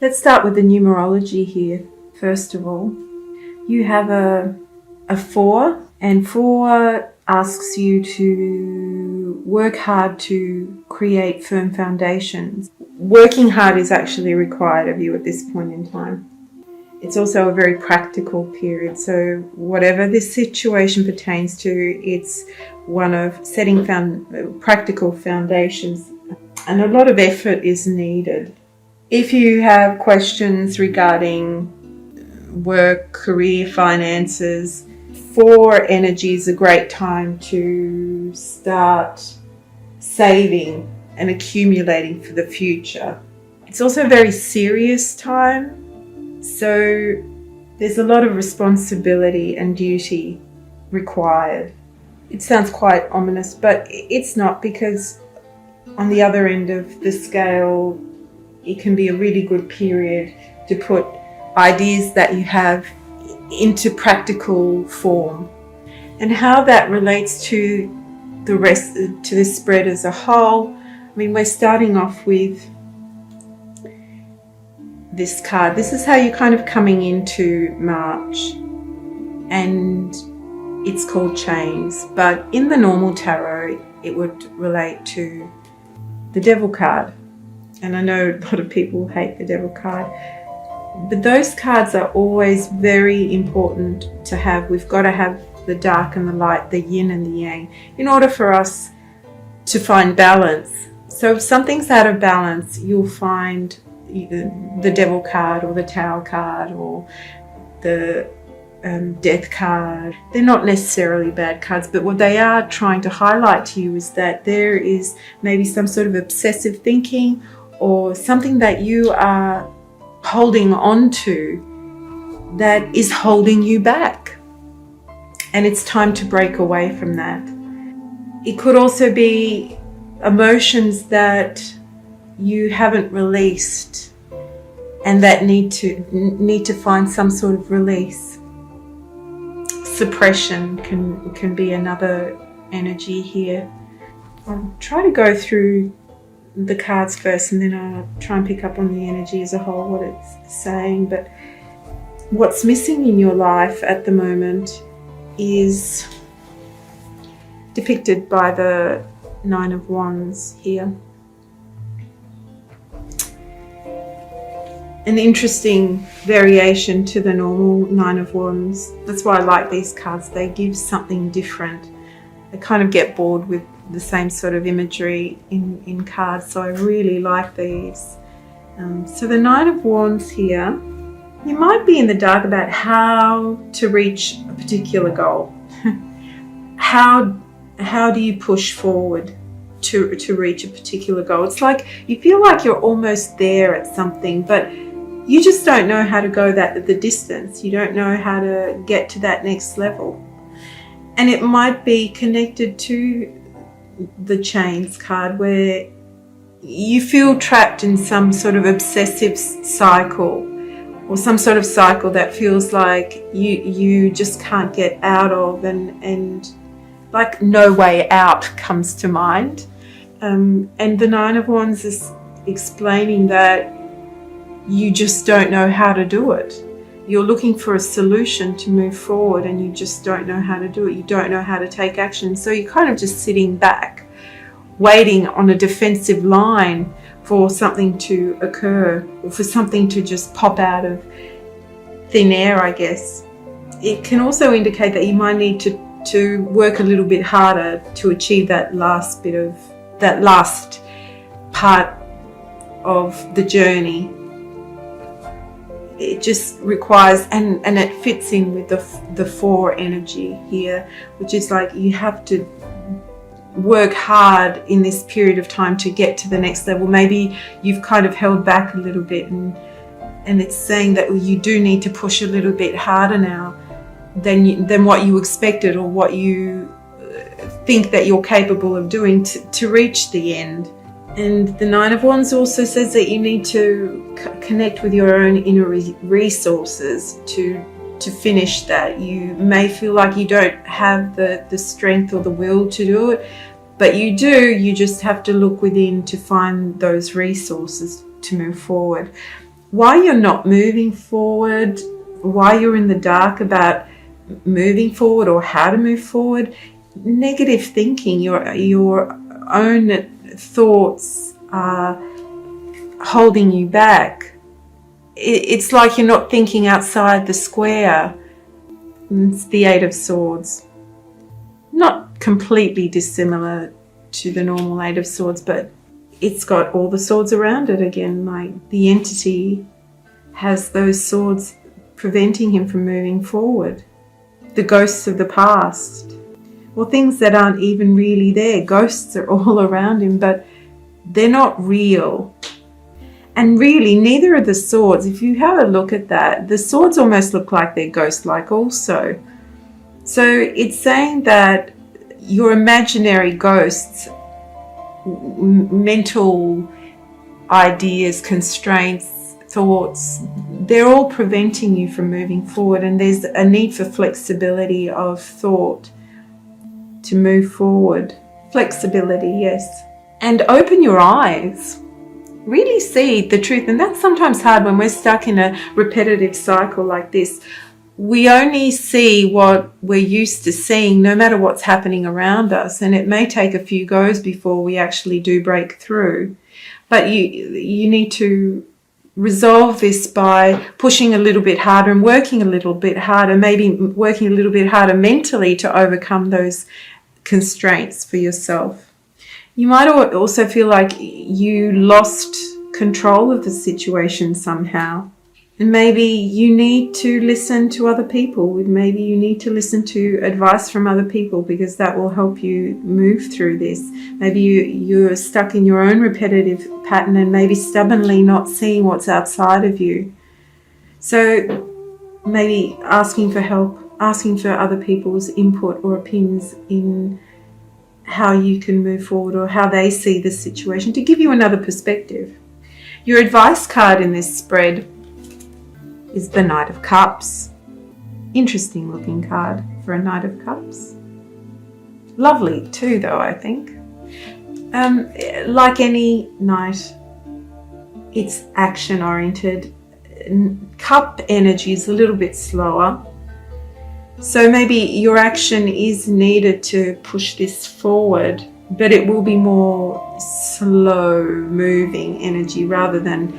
Let's start with the numerology here. First of all, you have a 4, and 4 asks you to work hard to create firm foundations. Working hard is actually required of you at this point in time. It's also a very practical period, so whatever this situation pertains to, it's one of setting practical foundations, and a lot of effort is needed. If you have questions regarding work, career, finances, 4 energy is a great time to start saving and accumulating for the future. It's also a very serious time. So there's a lot of responsibility and duty required. It sounds quite ominous, but it's not, because on the other end of the scale, it can be a really good period to put ideas that you have into practical form. And how that relates to the spread as a whole, I mean, we're starting off with this card. This is how you're kind of coming into March, and it's called Chains, but in the normal tarot it would relate to the Devil card. And I know a lot of people hate the Devil card, but those cards are always very important to have. We've got to have the dark and the light, the yin and the yang, in order for us to find balance. So if something's out of balance, you'll find either the Devil card or the Tower card or the Death card. They're not necessarily bad cards, but what they are trying to highlight to you is that there is maybe some sort of obsessive thinking or something that you are holding on to that is holding you back, and it's time to break away from that. It could also be emotions that you haven't released and that need to find some sort of release. Suppression can be another energy here. I'll try to go through the cards first, and then I'll try and pick up on the energy as a whole, what it's saying. But what's missing in your life at the moment is depicted by the 9 of Wands here. An interesting variation to the normal 9 of Wands. That's why I like these cards. They give something different. I kind of get bored with the same sort of imagery in cards, so I really like these. So the 9 of Wands here, you might be in the dark about how to reach a particular goal. How do you push forward to reach a particular goal? It's like you feel like you're almost there at something, but you just don't know how to go the distance. You don't know how to get to that next level. And it might be connected to the Chains card, where you feel trapped in some sort of obsessive cycle, or some sort of cycle that feels like you just can't get out of, and like no way out comes to mind. And the 9 of Wands is explaining that you just don't know how to do it. You're looking for a solution to move forward, and you just don't know how to do it. You don't know how to take action. So you're kind of just sitting back, waiting on a defensive line for something to occur, or for something to just pop out of thin air, I guess. It can also indicate that you might need to work a little bit harder to achieve that last part of the journey. It just requires, and it fits in with the 4 energy here, which is like you have to work hard in this period of time to get to the next level. Maybe you've kind of held back a little bit, and it's saying that you do need to push a little bit harder now than what you expected, or what you think that you're capable of doing to reach the end. And the 9 of Wands also says that you need to connect with your own inner resources to finish that. You may feel like you don't have the strength or the will to do it, but you do. You just have to look within to find those resources to move forward. why you're not moving forward, why you're in the dark about moving forward or how to move forward. Negative thinking, your own thoughts are holding you back. It's like you're not thinking outside the square. It's the Eight of Swords. Not completely dissimilar to the normal Eight of Swords, but it's got all the swords around it again. Like the entity has those swords preventing him from moving forward. The ghosts of the past, or things that aren't even really there. Ghosts are all around him, but they're not real. And really, neither are the swords. If you have a look at that, the swords almost look like they're ghost-like also. So it's saying that your imaginary ghosts, mental ideas, constraints, thoughts, they're all preventing you from moving forward. And there's a need for flexibility of thought to move forward. Flexibility, yes. And open your eyes. Really see the truth. And that's sometimes hard when we're stuck in a repetitive cycle like this. We only see what we're used to seeing, no matter what's happening around us. And it may take a few goes before we actually do break through. But you need to resolve this by pushing a little bit harder and working a little bit harder, maybe working a little bit harder mentally to overcome those constraints for yourself. You might also feel like you lost control of the situation somehow. And maybe you need to listen to other people. Maybe you need to listen to advice from other people, because that will help you move through this. Maybe you're stuck in your own repetitive pattern and maybe stubbornly not seeing what's outside of you. So maybe asking for help, asking for other people's input or opinions in how you can move forward or how they see the situation to give you another perspective. Your advice card in this spread is the Knight of Cups. Interesting looking card for a Knight of Cups. Lovely too, though, I think. Like any knight, it's action oriented. Cup energy is a little bit slower. So maybe your action is needed to push this forward, but it will be more slow moving energy rather than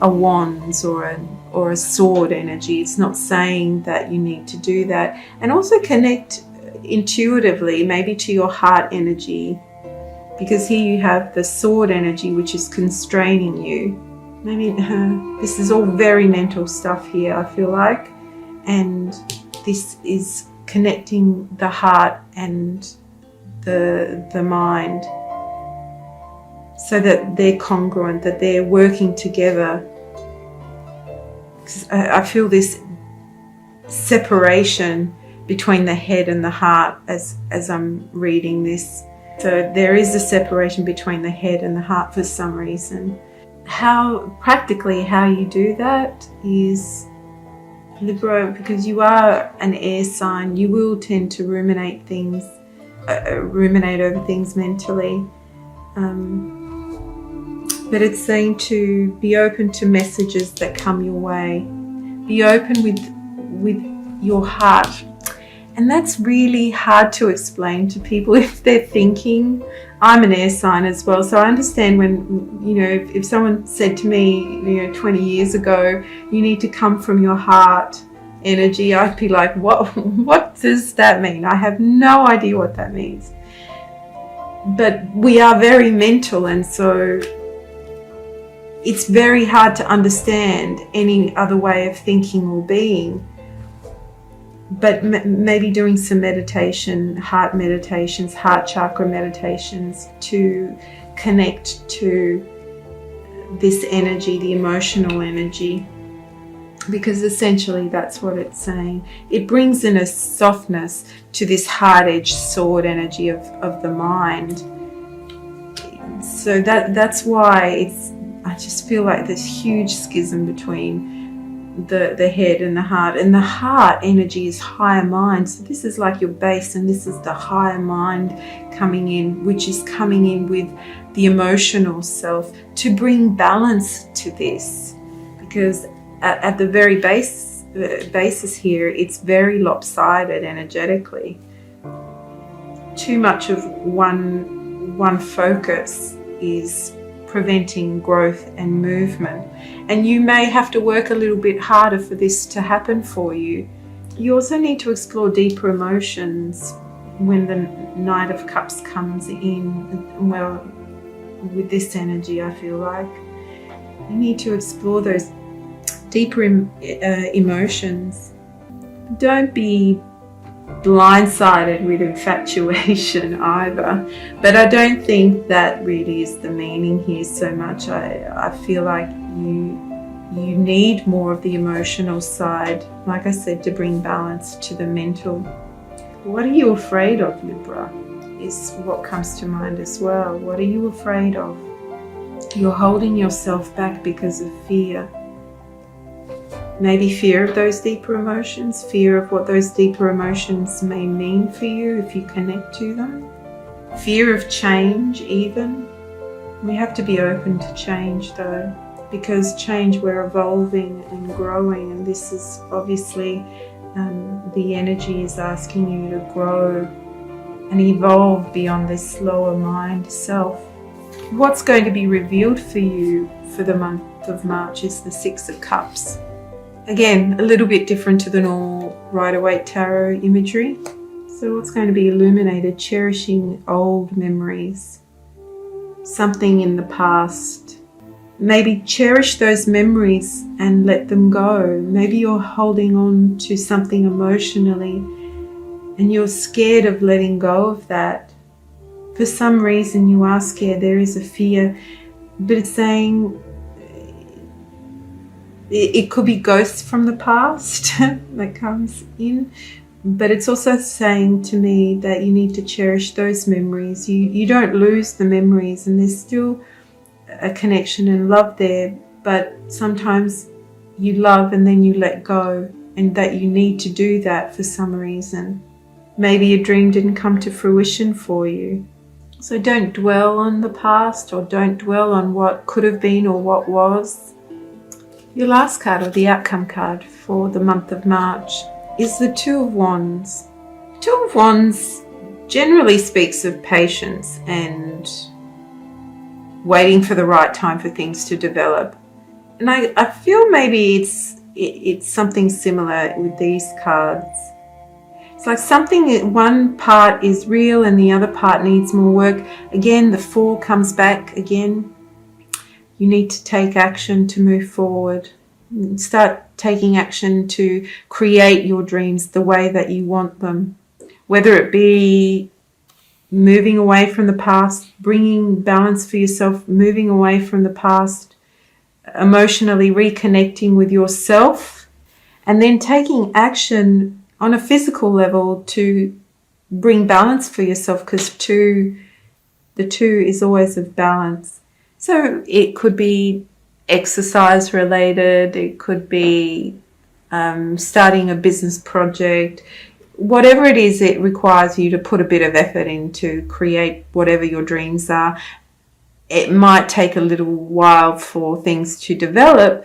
a wands or a sword energy. It's not saying that you need to do that. And also connect intuitively maybe to your heart energy, because here you have the sword energy, which is constraining you. Maybe this is all very mental stuff here, I feel like, and this is connecting the heart and the mind so that they're congruent, that they're working together. I feel this separation between the head and the heart as I'm reading this. So there is a separation between the head and the heart for some reason. How you do that is, Libra, because you are an air sign, you will tend to ruminate over things mentally. But it's saying to be open to messages that come your way. Be open with your heart. And that's really hard to explain to people if they're thinking. I'm an air sign as well, so I understand when, if someone said to me, 20 years ago, you need to come from your heart energy, I'd be like, what does that mean? I have no idea what that means. But we are very mental, and so it's very hard to understand any other way of thinking or being. But maybe doing some meditation, heart meditations, heart chakra meditations to connect to this energy, the emotional energy, because essentially that's what it's saying. It brings in a softness to this hard-edged sword energy of the mind. So that's why I just feel like this huge schism between the head and the heart. And the heart energy is higher mind. So this is like your base, and this is the higher mind coming in, which is coming in with the emotional self to bring balance to this. because at the very basis here, it's very lopsided energetically. Too much of one focus is preventing growth and movement, and you may have to work a little bit harder for this to happen for you. You also need to explore deeper emotions when the Knight of Cups comes in. Well, with this energy, I feel like you need to explore those deeper emotions. Don't be blindsided with infatuation either, but I don't think that really is the meaning here so much. I feel like you need more of the emotional side, like I said, to bring balance to the mental. What are you afraid of, Libra, is what comes to mind as well. What are you afraid of? You're holding yourself back because of fear. Maybe fear of those deeper emotions, fear of what those deeper emotions may mean for you if you connect to them. Fear of change even. We have to be open to change though, because change, we're evolving and growing, and this is obviously the energy is asking you to grow and evolve beyond this lower mind self. What's going to be revealed for you for the month of March is the Six of Cups. Again, a little bit different to the normal Rider-Waite Tarot imagery. So what's going to be illuminated? Cherishing old memories, something in the past. Maybe cherish those memories and let them go. Maybe you're holding on to something emotionally and you're scared of letting go of that. For some reason you are scared. There is a fear, but it's saying it could be ghosts from the past that comes in, but it's also saying to me that you need to cherish those memories. You don't lose the memories, and there's still a connection and love there, but sometimes you love and then you let go, and that you need to do that for some reason. Maybe a dream didn't come to fruition for you. So don't dwell on the past, or don't dwell on what could have been or what was. Your last card, or the outcome card for the month of March, is the Two of Wands. Two of Wands generally speaks of patience and waiting for the right time for things to develop. And I feel maybe it's something similar with these cards. It's like something, one part is real and the other part needs more work. Again, the Four comes back again. You need to take action to move forward. Start taking action to create your dreams the way that you want them. Whether it be moving away from the past, bringing balance for yourself, moving away from the past, emotionally reconnecting with yourself, and then taking action on a physical level to bring balance for yourself, because the two is always of balance. So it could be exercise related, it could be starting a business project. Whatever it is, it requires you to put a bit of effort in to create whatever your dreams are. It might take a little while for things to develop,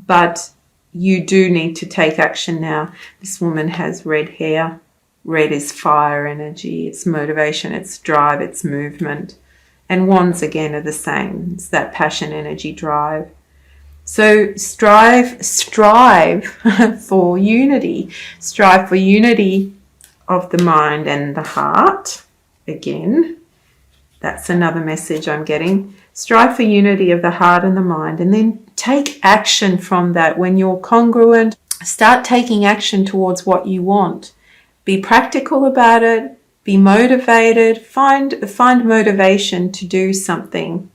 but you do need to take action now. This woman has red hair. Red is fire energy, it's motivation, it's drive, it's movement. And wands again are the same. It's that passion, energy, drive. So strive for unity. Strive for unity of the mind and the heart. Again, that's another message I'm getting. Strive for unity of the heart and the mind, and then take action from that. When you're congruent, start taking action towards what you want. Be practical about it. Be motivated, find motivation to do something.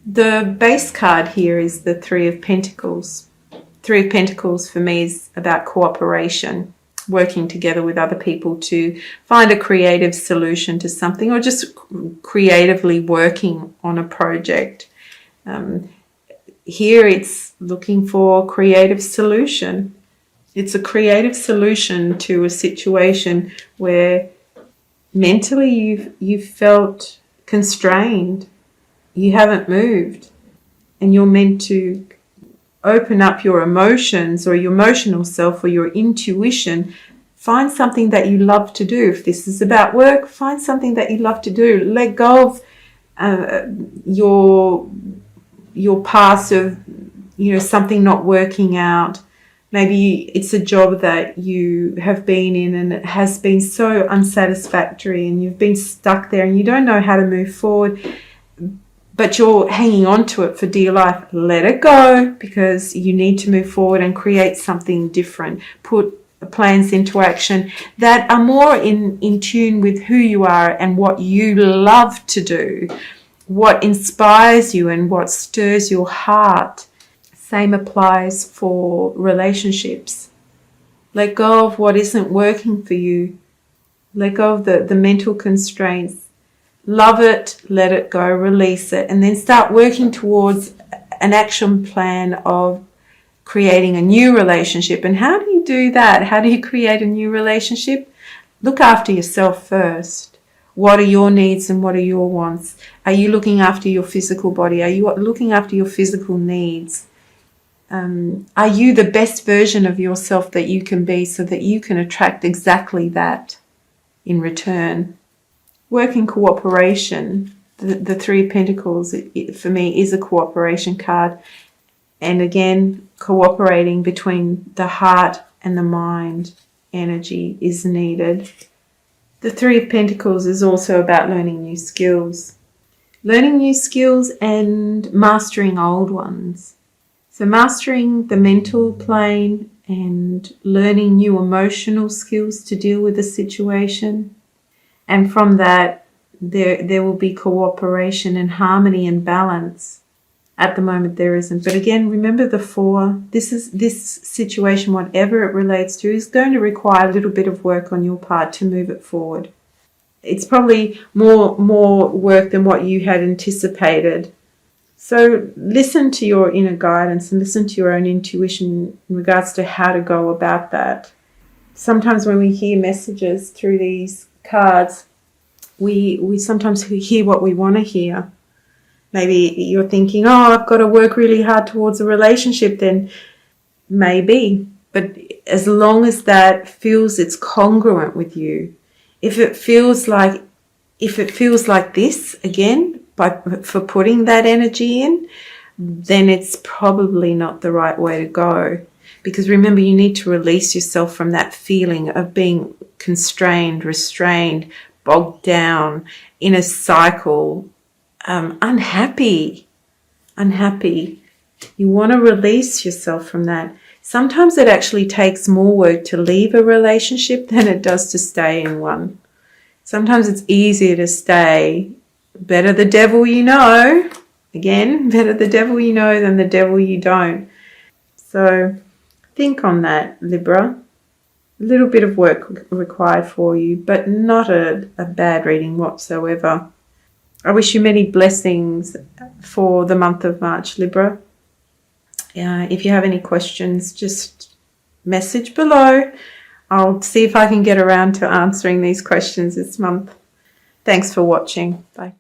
The base card here is the Three of Pentacles. Three of Pentacles for me is about cooperation, working together with other people to find a creative solution to something, or just creatively working on a project. Here it's looking for creative solution. It's a creative solution to a situation where mentally you've felt constrained, you haven't moved, and you're meant to open up your emotions or your emotional self or your intuition, find something that you love to do. If this is about work, find something that you love to do. Let go of your past of, something not working out. Maybe it's a job that you have been in and it has been so unsatisfactory and you've been stuck there and you don't know how to move forward, but you're hanging on to it for dear life. Let it go, because you need to move forward and create something different. Put plans into action that are more in tune with who you are and what you love to do, what inspires you and what stirs your heart. Same applies for relationships. Let go of what isn't working for you. Let go of the mental constraints. Love it, let it go, release it, and then start working towards an action plan of creating a new relationship. And how do you do that? How do you create a new relationship? Look after yourself first. What are your needs and what are your wants? Are you looking after your physical body? Are you looking after your physical needs? Are you the best version of yourself that you can be so that you can attract exactly that in return? Work in cooperation. The Three of Pentacles, for me, is a cooperation card. And again, cooperating between the heart and the mind energy is needed. The Three of Pentacles is also about learning new skills. Learning new skills and mastering old ones. So mastering the mental plane and learning new emotional skills to deal with the situation. And from that, there will be cooperation and harmony and balance. At the moment, there isn't. But again, remember the Four. This situation, whatever it relates to, is going to require a little bit of work on your part to move it forward. It's probably more work than what you had anticipated. So listen to your inner guidance and listen to your own intuition in regards to how to go about that. Sometimes when we hear messages through these cards, we sometimes hear what we want to hear. Maybe you're thinking, oh, I've got to work really hard towards a relationship, then maybe. But as long as that feels it's congruent with you, if it feels like this, again, for putting that energy in, then it's probably not the right way to go. Because remember, you need to release yourself from that feeling of being constrained, restrained, bogged down in a cycle, unhappy. You want to release yourself from that. Sometimes it actually takes more work to leave a relationship than it does to stay in one. Sometimes it's easier to stay. Better the devil you know. Again, better the devil you know than the devil you don't. So think on that, Libra. A little bit of work required for you, but not a bad reading whatsoever. I wish you many blessings for the month of March, Libra. If you have any questions, just message below. I'll see if I can get around to answering these questions this month. Thanks for watching. Bye.